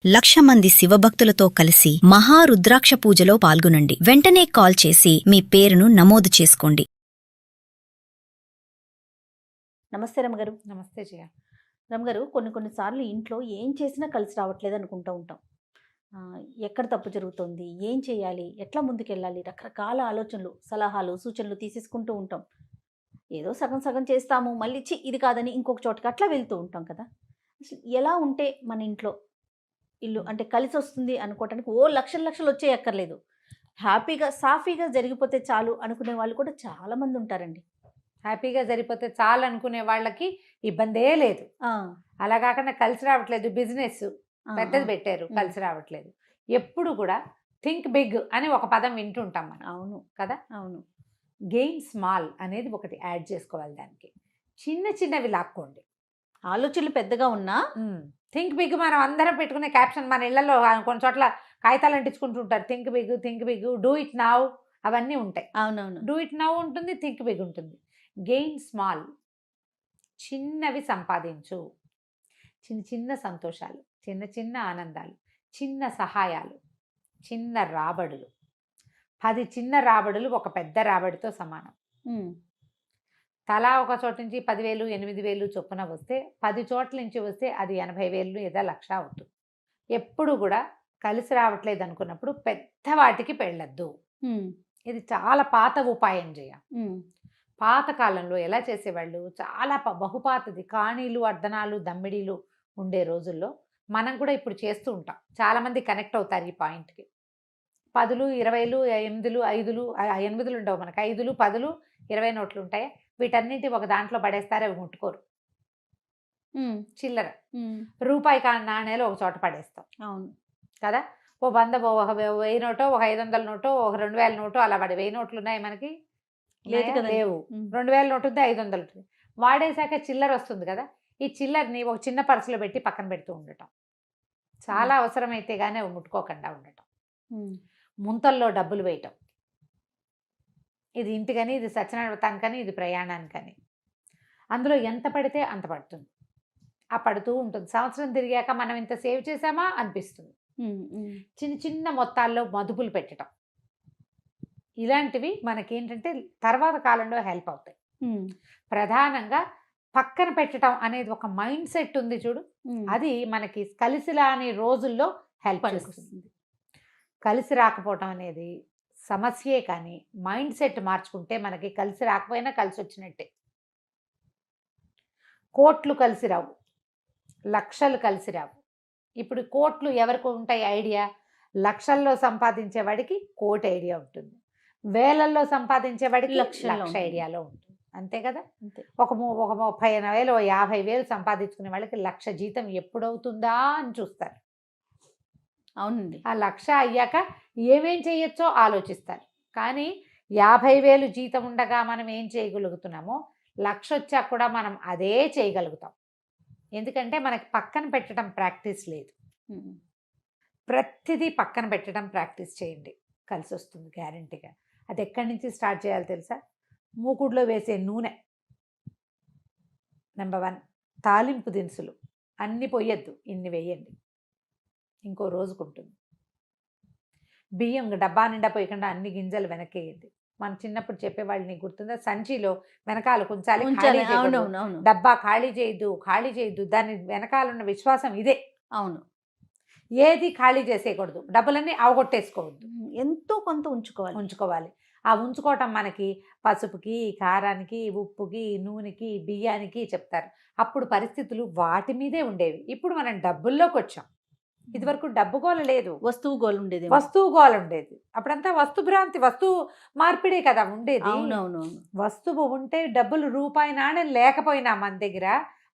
1,00,000 మంది శివభక్తులతో కలిసి మహారుద్రాక్ష పూజలో పాల్గొనండి. వెంటనే కాల్ చేసి మీ పేరును నమోదు చేసుకోండి. నమస్తే రమగారు. నమస్తే జయ. రమగారు, కొన్నిసార్లు ఇంట్లో ఏం చేసినా కలిసి రావట్లేదు అనుకుంటూ ఉంటాం. ఎక్కడ తప్పు జరుగుతుంది, ఏం చేయాలి, ఎట్లా ముందుకెళ్ళాలి, రకరకాల ఆలోచనలు, సలహాలు, సూచనలు తీసేసుకుంటూ ఉంటాం. ఏదో సగం సగం చేస్తాము, మళ్ళీ ఇది కాదని ఇంకొక చోటకి అట్లా వెళ్తూ ఉంటాం కదా. అసలు ఎలా ఉంటే మన ఇంట్లో ఇల్లు అంటే కలిసి వస్తుంది అనుకోవటానికి లక్షలు లక్షలు వచ్చే ఎక్కర్లేదు, హ్యాపీగా సాఫీగా జరిగిపోతే చాలు అనుకునే వాళ్ళు కూడా చాలామంది ఉంటారండి. హ్యాపీగా జరిగిపోతే చాలు అనుకునే వాళ్ళకి ఇబ్బందే లేదు. అలా కాకుండా కలిసి రావట్లేదు, బిజినెస్ పెద్దది పెట్టారు, కలిసి రావట్లేదు. ఎప్పుడు కూడా థింక్ బిగ్ అని ఒక పదం వింటుంటాం మనం. అవును కదా. అవును. గెయిన్ స్మాల్ అనేది ఒకటి యాడ్ చేసుకోవాలి. దానికి చిన్న చిన్నవి లాక్కోండి. ఆలోచనలు పెద్దగా ఉన్నా థింక్ బిగ్ మనం అందరం పెట్టుకునే క్యాప్షన్ మన ఇళ్లలో కొన్ని చోట్ల కాగితాలు అంటించుకుంటూ ఉంటారు. Think big, do it now, అవన్నీ ఉంటాయి. అవునవును. డూ ఇట్ నౌ ఉంటుంది, థింక్ బిగ్ ఉంటుంది. గెయిన్ స్మాల్, చిన్నవి సంపాదించు. చిన్న చిన్న సంతోషాలు, చిన్న చిన్న ఆనందాలు, చిన్న సహాయాలు, చిన్న రాబడులు. 10 చిన్న రాబడులు ఒక పెద్ద రాబడితో సమానం. తలా ఒక చోట నుంచి 10,000, 8,000 చొప్పున వస్తే 10 చోట్ల నుంచి వస్తే అది 80,000 లేదా 1,00,000 అవుతుంది. ఎప్పుడు కూడా కలిసి రావట్లేదు అనుకున్నప్పుడు పెద్ద వాటికి పెళ్ళొద్దు. ఇది చాలా పాత ఉపాయం చేయ. పాత కాలంలో ఎలా చేసేవాళ్ళు, చాలా బహుపాతది కాణీలు, అర్ధనాలు, దమ్మిడీలు ఉండే రోజుల్లో మనం కూడా ఇప్పుడు చేస్తూ ఉంటాం. చాలామంది కనెక్ట్ అవుతారు ఈ పాయింట్కి. 10లు, 20లు, 8లు, 5లు, 8లు ఉండవు మనకు, 5లు, 10లు, 20 నోట్లు ఉంటాయి. వీటన్నింటి ఒక దాంట్లో పడేస్తారు, అవి ముట్టుకోరు. చిల్లర రూపాయి నాణేలు ఒక చోట పడేస్తాం. అవును కదా. ఒక 1000 నోటో, ఒక 500 నోటో, ఒక 2,000 నోటో అలా పడి 1000 నోట్లు ఉన్నాయి మనకి, లేవు. 2,000 నోటు ఉంది, 500 ఉంటుంది. వాడేశాక చిల్లర వస్తుంది కదా. ఈ చిల్లరని ఒక చిన్న పర్సులో పెట్టి పక్కన పెడుతూ ఉండటం. చాలా అవసరమైతే కానీ అవి ముట్టుకోకుండా ఉండటం. ముంతల్లో డబ్బులు వేయటం. ఇది ఇంటికని, ఇది సత్యనారాయణ వ్రతానికని, ఇది ప్రయాణానికని. అందులో ఎంత పడితే అంత పడుతుంది. ఆ పడుతూ ఉంటుంది. సంవత్సరం తిరిగాక మనం ఇంత సేవ్ చేసామా అనిపిస్తుంది. చిన్న చిన్న మొత్తాల్లో మదుపులు పెట్టడం, ఇలాంటివి మనకేంటంటే తర్వాత కాలంలో హెల్ప్ అవుతాయి. ప్రధానంగా పక్కన పెట్టడం అనేది ఒక మైండ్ సెట్ ఉంది చూడు, అది మనకి కలిసి రాని రోజుల్లో హెల్ప్ చేస్తుంది. కలిసి రాకపోవటం అనేది సమస్యే, కానీ మైండ్ సెట్ మార్చుకుంటే మనకి కలిసి రాకపోయినా కలిసి వచ్చినట్టే. కోట్లు కలిసి రావు, లక్షలు కలిసి రావు. ఇప్పుడు కోట్లు ఎవరికి ఉంటాయి ఐడియా? లక్షల్లో సంపాదించే వాడికి కోటి ఐడియా ఉంటుంది, వేలల్లో సంపాదించే వాడికి లక్ష ఐడియాలో ఉంటుంది. అంతే కదా. ఒక 30,000, 50,000 సంపాదించుకునే వాళ్ళకి 1,00,000 జీతం ఎప్పుడవుతుందా అని చూస్తారు. అవునండి. ఆ 1,00,000 అయ్యాక ఏమేం చేయొచ్చో ఆలోచిస్తారు. కానీ 50,000 జీతం ఉండగా మనం ఏం చేయగలుగుతున్నామో 1,00,000 వచ్చాక కూడా మనం అదే చేయగలుగుతాం. ఎందుకంటే మనకి పక్కన పెట్టడం ప్రాక్టీస్ లేదు. ప్రతిదీ పక్కన పెట్టడం ప్రాక్టీస్ చేయండి, కలిసి వస్తుంది గ్యారంటీగా. అది ఎక్కడి నుంచి స్టార్ట్ చేయాలి తెలుసా? మూకుడులో వేసే నూనె నెంబర్ 1. తాలింపు దినుసులు అన్నీ పొయ్యొద్దు, ఇన్ని వేయండి, ఇంకో రోజుకుంటుంది. బియ్యం డబ్బా నిండా పోయకుండా అన్ని గింజలు వెనకేయండి. మనం చిన్నప్పుడు చెప్పేవాళ్ళు, నీకు గుర్తుందా? సంచిలో వెనకాల ఉంచాలి, డబ్బా ఖాళీ చేయొద్దు. దాని వెనకాల ఉన్న విశ్వాసం ఇదే. అవును. ఏది ఖాళీ చేసేయకూడదు, డబ్బులన్నీ అవగొట్టేసుకోవద్దు, ఎంతో కొంత ఉంచుకోవాలి. ఆ ఉంచుకోవటం మనకి పసుపుకి, కారానికి, ఉప్పుకి, నూనెకి, బియ్యానికి చెప్తారు. అప్పుడు పరిస్థితులు వాటి మీదే ఉండేవి. ఇప్పుడు మనం డబ్బుల్లోకి వచ్చాం. ఇదివరకు డబ్బు గోల లేదు, వస్తువు గోల ఉండేది. అప్పుడంతా వస్తుభ్రాంతి, వస్తువు మార్పిడే కదా ఉండేది. అవునవును. వస్తువు ఉంటే డబ్బులు, రూపాయి నాణ్యం లేకపోయినా మన దగ్గర,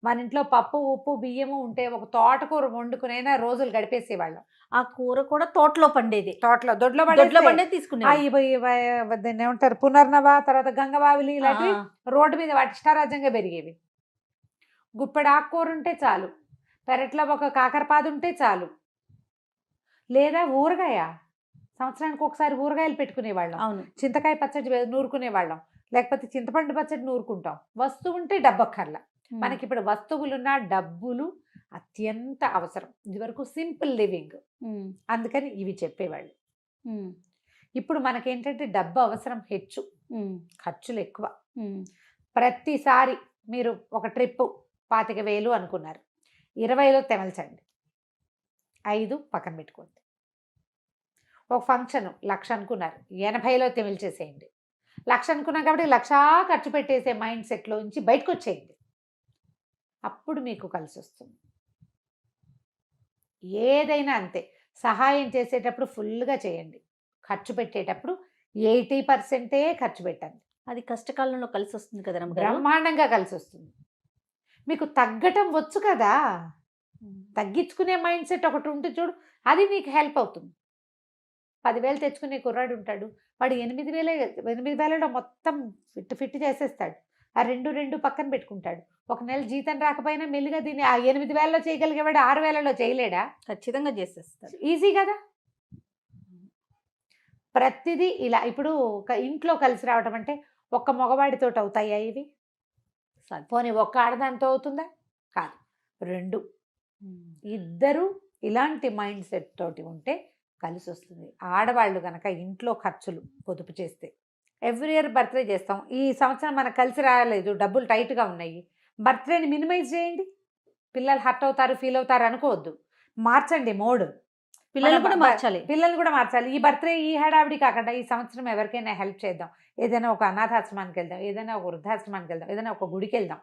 మన ఇంట్లో పప్పు, ఉప్పు, బియ్యము ఉంటే ఒక తోటకూర వండుకునైనా రోజులు గడిపేసేవాళ్ళం. ఆ కూర కూడా తోటలో పండేది, దొడ్లో పండే తీసుకునే. దాన్ని ఏమంటారు, పునర్నవ, తర్వాత గంగవావిలి, ఇలాంటివి రోడ్డు మీద వాటి ఇష్టారాజ్యంగా పెరిగేవి. గుప్పెడు ఆకుకూర ఉంటే చాలు, పెరట్లో ఒక కాకరపాదు ఉంటే చాలు, లేదా ఊరగాయ, సంవత్సరానికి ఒకసారి ఊరగాయలు పెట్టుకునేవాళ్ళం. అవును. చింతకాయ పచ్చడి నూరుకునేవాళ్ళం, లేకపోతే చింతపండు పచ్చడి నూరుకుంటాం. వస్తువు ఉంటే డబ్బక్కర్లా. మనకి ఇప్పుడు వస్తువులున్నా, డబ్బులు అత్యంత అవసరం. ఇదివరకు సింపుల్ లివింగ్, అందుకని ఇవి చెప్పేవాళ్ళు. ఇప్పుడు మనకేంటంటే డబ్బు అవసరం హెచ్చు, ఖర్చులు ఎక్కువ. ప్రతిసారి మీరు ఒక ట్రిప్పు 25,000 అనుకున్నారు, 20లో తెమల్చండి, 5 పక్కన పెట్టుకోండి. ఒక ఫంక్షన్ 1,00,000 అనుకున్నారు, 80లో తెమిల్చేసేయండి. 1,00,000 అనుకున్నాం కాబట్టి 1,00,000 ఖర్చు పెట్టేసే మైండ్ సెట్లోంచి బయటకు వచ్చేయండి. అప్పుడు మీకు కలిసి వస్తుంది. ఏదైనా అంతే, సహాయం చేసేటప్పుడు ఫుల్గా చేయండి, ఖర్చు పెట్టేటప్పుడు 80% ఖర్చు పెట్టండి. అది కష్టకాలంలో కలిసి వస్తుంది కదా రమ్మగారు? బ్రహ్మాండంగా కలిసి వస్తుంది. మీకు తగ్గటం వచ్చు కదా, తగ్గించుకునే మైండ్ సెట్ ఒకటి ఉంటుంది చూడు, అది నీకు హెల్ప్ అవుతుంది. 10,000 తెచ్చుకునే కుర్రాడు ఉంటాడు, వాడు 8,000 మొత్తం ఫిట్ చేసేస్తాడు. ఆ 2 పక్కన పెట్టుకుంటాడు. ఒక నెల జీతం రాకపోయినా మెల్లిగా దీన్ని ఆ 8,000లో చేయగలిగేవాడు 6,000లో చేయలేడా? ఖచ్చితంగా చేసేస్తారు. ఈజీ కదా. ప్రతిదీ ఇలా. ఇప్పుడు ఇంట్లో కలిసి రావటం అంటే ఒక్క మగవాడితో అవుతాయా ఇవి? పోనీ ఒక్క ఆడదానితో అవుతుందా? కాదు, 2 ఇద్దరు ఇలాంటి మైండ్ సెట్ తోటి ఉంటే కలిసి వస్తుంది. ఆడవాళ్ళు కనుక ఇంట్లో ఖర్చులు పొదుపు చేస్తే, ఎవ్రీ ఇయర్ బర్త్డే చేస్తాం, ఈ సంవత్సరం మనకు కలిసి రాలేదు, డబ్బులు టైట్గా ఉన్నాయి, బర్త్డేని మినిమైజ్ చేయండి. పిల్లలు హర్ట్ అవుతారు, ఫీల్ అవుతారు అనుకోవద్దు, మార్చండి మోడ్. పిల్లలు కూడా మార్చాలి. పిల్లల్ని కూడా మార్చాలి. ఈ బర్త్డే ఈ హడావిడి కాకుండా ఈ సంవత్సరం ఎవరికైనా హెల్ప్ చేద్దాం, ఏదైనా ఒక అనాథాశ్రమానికి వెళ్దాం, ఏదైనా ఒక వృద్ధాశ్రమానికి వెళ్దాం, ఏదైనా ఒక గుడికి వెళ్దాం,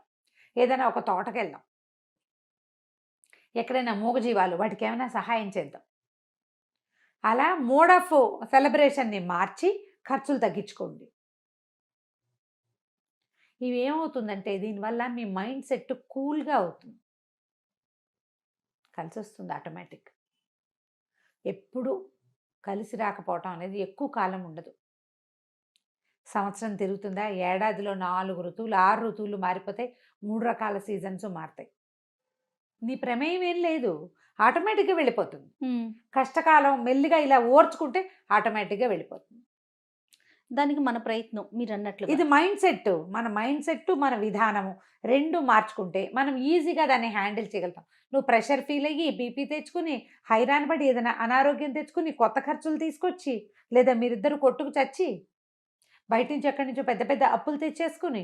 ఏదైనా ఒక తోటకి వెళ్దాం, ఎక్కడైనా మూగజీవాలు వాటికి ఏమైనా సహాయం చేద్దాం. అలా మోడ్ ఆఫ్ సెలబ్రేషన్ని మార్చి ఖర్చులు తగ్గించుకోండి. ఇవి ఏమవుతుందంటే దీనివల్ల మీ మైండ్ సెట్ కూల్గా అవుతుంది, కలిసి వస్తుంది ఆటోమేటిక్. ఎప్పుడు కలిసి రాకపోవటం అనేది ఎక్కువ కాలం ఉండదు. సంవత్సరం తిరుగుతుందా, ఏడాదిలో 4 ఋతువులు 6 ఋతువులు మారిపోతాయి, 3 రకాల సీజన్స్ మారుతాయి. నీ ప్రమేయం ఏం లేదు, ఆటోమేటిక్గా వెళ్ళిపోతుంది. కష్టకాలం మెల్లిగా ఇలా ఓర్చుకుంటే ఆటోమేటిక్గా వెళ్ళిపోతుంది. దానికి మన ప్రయత్నం మీరు అన్నట్లు. ఇది మైండ్ సెట్, మన మైండ్ సెట్ మన విధానము 2 మార్చుకుంటే మనం ఈజీగా దాన్ని హ్యాండిల్ చేయగలుగుతాం. నువ్వు ప్రెషర్ ఫీల్ అయ్యి బీపీ తెచ్చుకుని హైరాన్ పడి ఏదైనా అనారోగ్యం తెచ్చుకుని కొత్త ఖర్చులు తీసుకొచ్చి, లేదా మీరిద్దరు కొట్టుకు చచ్చి బయట నుంచి ఎక్కడి నుంచో పెద్ద పెద్ద అప్పులు తెచ్చేసుకుని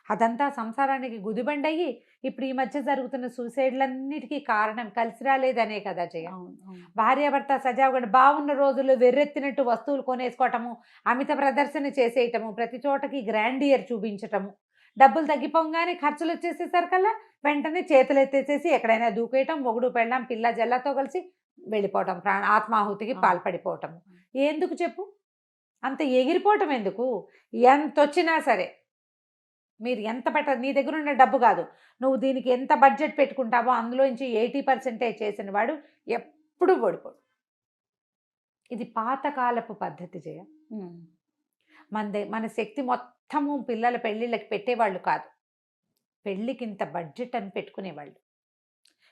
అదంతా సంసారానికి గుదిబండి అయ్యి ఇప్పుడు ఈ మధ్య జరుగుతున్న సూసైడ్లన్నిటికీ కారణం కలిసి రాలేదనే కదా జయ. భార్యాభర్త సజావుగా బాగున్న రోజుల్లో వెర్రెత్తినట్టు వస్తువులు కొనేసుకోవటము, అమిత ప్రదర్శన చేసేయటము, ప్రతి చోటకి గ్రాండియర్ చూపించటము, డబ్బులు తగ్గిపోగానే ఖర్చులు వచ్చేసేసరికల్లా వెంటనే చేతులు ఎత్తేసేసి ఎక్కడైనా దూకేయటం, మొగుడు పెళ్ళాం పిల్ల జల్లతో కలిసి వెళ్ళిపోవటం, ఆత్మాహుతికి పాల్పడిపోవటము. ఎందుకు చెప్పు, అంత ఎగిరిపోవటం ఎందుకు? ఎంత వచ్చినా సరే మీరు ఎంత నీ దగ్గర ఉన్న డబ్బు కాదు, నువ్వు దీనికి ఎంత బడ్జెట్ పెట్టుకుంటావో అందులోంచి 80% చేసిన వాడు ఎప్పుడు ఓడిపోడు. ఇది పాతకాలపు పద్ధతి జయ. మన శక్తి మొత్తము పిల్లల పెళ్ళిళ్ళకి పెట్టేవాళ్ళు కాదు, పెళ్ళికి ఇంత బడ్జెట్ అని పెట్టుకునేవాళ్ళు.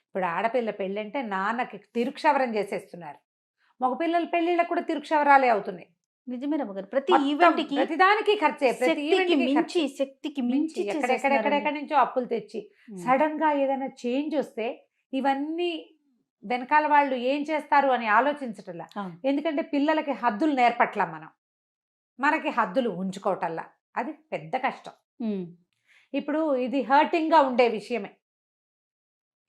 ఇప్పుడు ఆడపిల్ల పెళ్ళి అంటే నాన్నకి తిరుక్షవరం చేసేస్తున్నారు, మగపిల్లల పెళ్ళిళ్ళకి కూడా తిరుక్షవరాలే అవుతున్నాయి. నిజమే రమ్మగారు, ప్రతి ఈవెంట్కి ప్రతిదానికి ఖర్చే, శక్తికి మించి ఎక్కడెక్కడి నుంచో అప్పులు తెచ్చి సడన్ గా ఏదైనా చేంజ్ వస్తే ఇవన్నీ వెనకాల వాళ్ళు ఏం చేస్తారు అని ఆలోచించటల్లా. ఎందుకంటే పిల్లలకి హద్దులు నేర్పట్లా మనం, మనకి హద్దులు ఉంచుకోవటల్లా, అది పెద్ద కష్టం. ఇప్పుడు ఇది హర్టింగ్గా ఉండే విషయమే.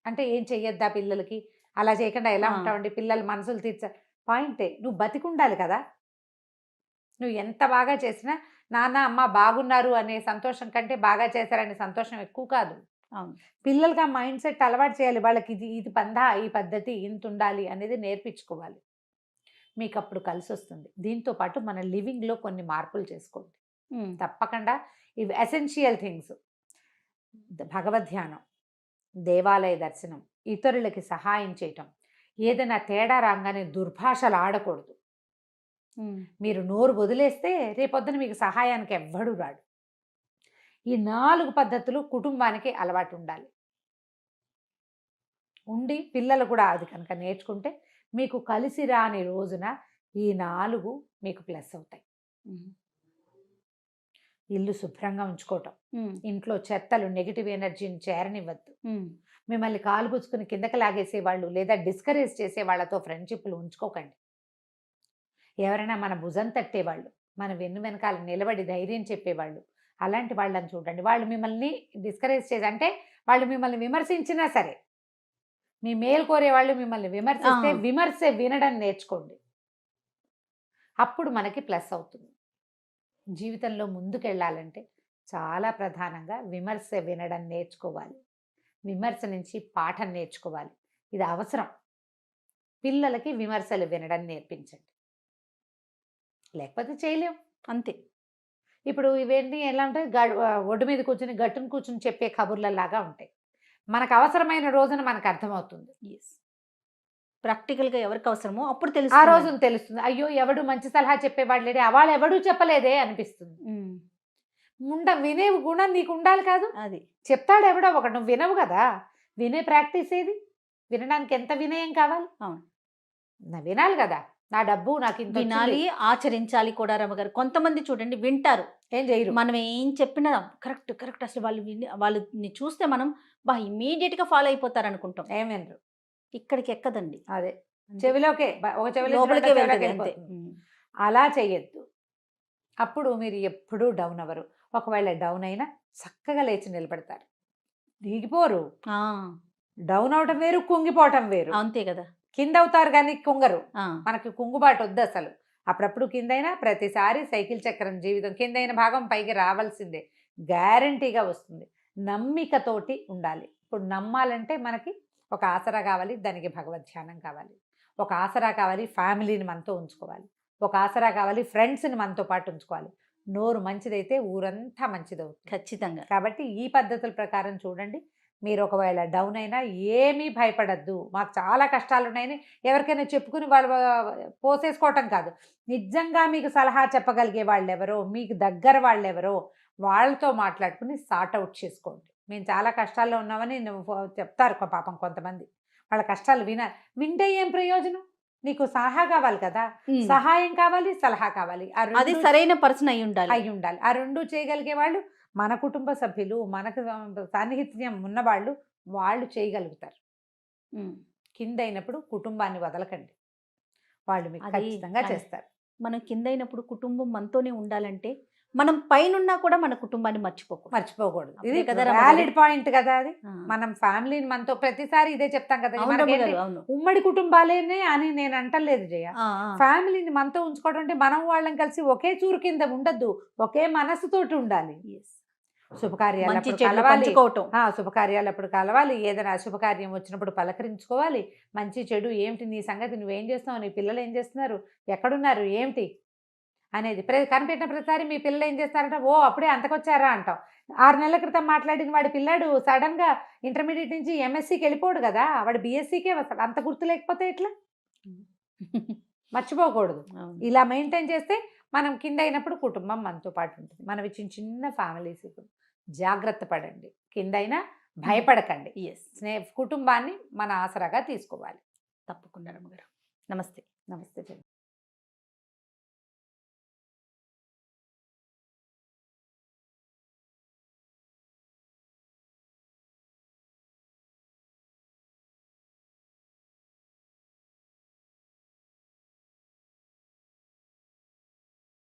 అంటే ఏం చెయ్యొద్దా పిల్లలకి, అలా చేయకుండా ఎలా ఉంటావండి, పిల్లలు మనసులు తీర్చ పాయింటే. నువ్వు బతికుండాలి కదా, నువ్వు ఎంత బాగా చేసినా నాన్న అమ్మ బాగున్నారు అనే సంతోషం కంటే బాగా చేశారనే సంతోషం ఎక్కువ కాదు. పిల్లలకి ఆ మైండ్ సెట్ అలవాటు చేయాలి, వాళ్ళకి ఇది పందా, ఈ పద్ధతి ఇంత ఉండాలి అనేది నేర్పించుకోవాలి. మీకు అప్పుడు కలిసి వస్తుంది. దీంతో పాటు మన లివింగ్లో కొన్ని మార్పులు చేసుకోండి తప్పకుండా. ఇవి ఎసెన్షియల్ థింగ్స్: భగవద్ధ్యానం, దేవాలయ దర్శనం, ఇతరులకి సహాయం చేయటం, ఏదైనా తేడా రాగానే దుర్భాషలు ఆడకూడదు. మీరు నోరు వదిలేస్తే రేపొద్దున మీకు సహాయానికి ఎవ్వడు రాడు. ఈ 4 పద్ధతులు కుటుంబానికి అలవాటు ఉండాలి. ఉండి పిల్లలు కూడా అది కనుక నేర్చుకుంటే మీకు కలిసి రాని రోజున ఈ 4 మీకు ప్లస్ అవుతాయి. ఇల్లు శుభ్రంగా ఉంచుకోవటం, ఇంట్లో చెత్తలు నెగిటివ్ ఎనర్జీని చేరనివ్వద్దు, మిమ్మల్ని కాలు పుచ్చుకుని కిందకి లాగేసేవాళ్ళు లేదా డిస్కరేజ్ చేసే వాళ్ళతో ఫ్రెండ్షిప్లు ఉంచుకోకండి. ఎవరైనా మన భుజం తట్టేవాళ్ళు, మన వెనకాల నిలబడి ధైర్యం చెప్పేవాళ్ళు, అలాంటి వాళ్ళని చూడండి. వాళ్ళు మిమ్మల్ని డిస్కరేజ్ చేసి, అంటే వాళ్ళు మిమ్మల్ని విమర్శించినా సరే, మీ మేలు కోరే వాళ్ళు మిమ్మల్ని విమర్శిస్తే విమర్శ వినడం నేర్చుకోండి. అప్పుడు మనకి ప్లస్ అవుతుంది. జీవితంలో ముందుకెళ్ళాలంటే చాలా ప్రధానంగా విమర్శ వినడం నేర్చుకోవాలి. విమర్శ నుంచి పాఠం నేర్చుకోవాలి. ఇది అవసరం. పిల్లలకి విమర్శలు వినడం నేర్పించండి, లేకపోతే చేయలేం. అంతే. ఇప్పుడు ఇవేంటి ఎలా ఉంటాయి, ఒడ్డు మీద కూర్చుని గట్టును కూర్చుని చెప్పే కబుర్లలాగా ఉంటాయి. మనకు అవసరమైన రోజున మనకు అర్థమవుతుంది. ప్రాక్టికల్గా ఎవరికి అవసరమో అప్పుడు ఆ తెలుసు. రోజున తెలుస్తుంది. అయ్యో ఎవడు మంచి సలహా చెప్పేవాడు లేడే, వాళ్ళు ఎవడూ చెప్పలేదే అనిపిస్తుంది. వినే గుణం నీకు ఉండాలి కాదు, అది చెప్తాడు ఎవడో ఒకడు, నువ్వు వినవు కదా. వినే ప్రాక్టీస్ ఏది? వినడానికి ఎంత వినయం కావాలి? అవును, నా వినాలి కదా. నా డబ్బు నాకు ఇంత వినాలి, ఆచరించాలి కూడా. రమ్మగారు కొంతమంది చూడండి వింటారు, ఏం చేయరు. మనం ఏం చెప్పినా కరెక్ట్ కరెక్ట్, అసలు వాళ్ళని చూస్తే మనం ఇమీడియట్ గా ఫాలో అయిపోతారు అనుకుంటాం. ఏం వినరు. ఇక్కడికి ఎక్కదండి, అదే చెవిలోకే, ఒక చెవిలో లోపలికే రెండో వెళ్తుంది చెవిలోకి అంతే. వెళ్ళిపోతుంది. అలా చెయ్యొద్దు. అప్పుడు మీరు ఎప్పుడూ డౌన్ అవ్వరు. ఒకవేళ డౌన్ అయినా చక్కగా లేచి నిలబడతారు, దిగిపోరు. డౌన్ అవటం వేరు, కుంగిపోవటం వేరు. అంతే కదా. కింద అవుతారు కానీ కుంగరు. మనకి కుంగుబాటు వద్దు అసలు. అప్పుడప్పుడు కిందైనా, ప్రతిసారి సైకిల్ చక్రం జీవితం కిందైన భాగం పైకి రావాల్సిందే, గ్యారంటీగా వస్తుంది. నమ్మికతోటి ఉండాలి. ఇప్పుడు నమ్మాలంటే మనకి ఒక ఆసరా కావాలి, దానికి భగవద్ ధ్యానం కావాలి. ఒక ఆసరా కావాలి, ఫ్యామిలీని మనతో ఉంచుకోవాలి. ఒక ఆసరా కావాలి, ఫ్రెండ్స్ని మనతో పాటు ఉంచుకోవాలి. నోరు మంచిదైతే ఊరంతా మంచిదవుతుంది ఖచ్చితంగా. కాబట్టి ఈ పద్ధతుల ప్రకారం చూడండి. మీరు ఒకవేళ డౌన్ అయినా ఏమీ భయపడద్దు. మాకు చాలా కష్టాలు ఉన్నాయని ఎవరికైనా చెప్పుకుని వాళ్ళు పోసేసుకోవటం కాదు. నిజంగా మీకు సలహా చెప్పగలిగే వాళ్ళు ఎవరో, మీకు దగ్గర వాళ్ళు ఎవరో వాళ్ళతో మాట్లాడుకుని సార్ట్ అవుట్ చేసుకోండి. మేము చాలా కష్టాల్లో ఉన్నామని చెప్తారు పాపం కొంతమంది. వాళ్ళ కష్టాలు వింటే ఏం ప్రయోజనం? నీకు సలహా కావాలి కదా, సహాయం కావాలి, సలహా కావాలి. అది సరైన పర్సన్ అయి ఉండాలి. ఆ రెండు చేయగలిగే వాళ్ళు మన కుటుంబ సభ్యులు, మనకు సాన్నిహిత్యం ఉన్నవాళ్ళు, వాళ్ళు చేయగలుగుతారు. కింద అయినప్పుడు కుటుంబాన్ని వదలకండి, వాళ్ళు మీకు ఖచ్చితంగా చేస్తారు. మనం కింద అయినప్పుడు కుటుంబం మనతోనే ఉండాలంటే మనం పైనున్నా కూడా మన కుటుంబాన్ని మర్చిపోకూడదు. ఇది వ్యాలిడ్ పాయింట్ కదా. అది మనం ఫ్యామిలీని మనతో ప్రతిసారి ఇదే చెప్తాం కదా. ఉమ్మడి కుటుంబాలేనే అని నేను అంటలేదు జయ. ఫ్యామిలీని మనతో ఉంచుకోవడం అంటే మనం వాళ్ళని కలిసి ఒకే చూరు కింద ఉండద్దు, ఒకే మనసుతోటి ఉండాలి. శుభకార్యాలు అప్పుడు కలవాలి, ఏదైనా అశుభకార్యం వచ్చినప్పుడు పలకరించుకోవాలి. మంచి చెడు ఏమిటి, నీ సంగతి నువ్వేం చేస్తున్నావు, నీ పిల్లలు ఏం చేస్తున్నారు, ఎక్కడున్నారు, ఏమిటి అనేది కనిపెట్టిన ప్రతిసారి మీ పిల్లలు ఏం చేస్తారంట, ఓ అప్పుడే అంతకొచ్చారా అంటాం. 6 నెలల క్రితం మాట్లాడిన వాడి పిల్లాడు సడన్ గా ఇంటర్మీడియట్ నుంచి ఎంఎస్సీకి వెళ్ళిపోడు కదా, వాడు బీఎస్సీకే వస్తాడు. అంత గుర్తు లేకపోతే ఎట్లా? మర్చిపోకూడదు. ఇలా మెయింటైన్ చేస్తే మనం కింద అయినప్పుడు కుటుంబం మనతో పాటు ఉంటుంది. మనవి చిన్న ఫ్యామిలీస్. జాగ్రత్త పడండి, కిందైనా భయపడకండి. కుటుంబాన్ని మన ఆసరాగా తీసుకోవాలి. తప్పకుండా రమ్మగారు. నమస్తే. నమస్తే.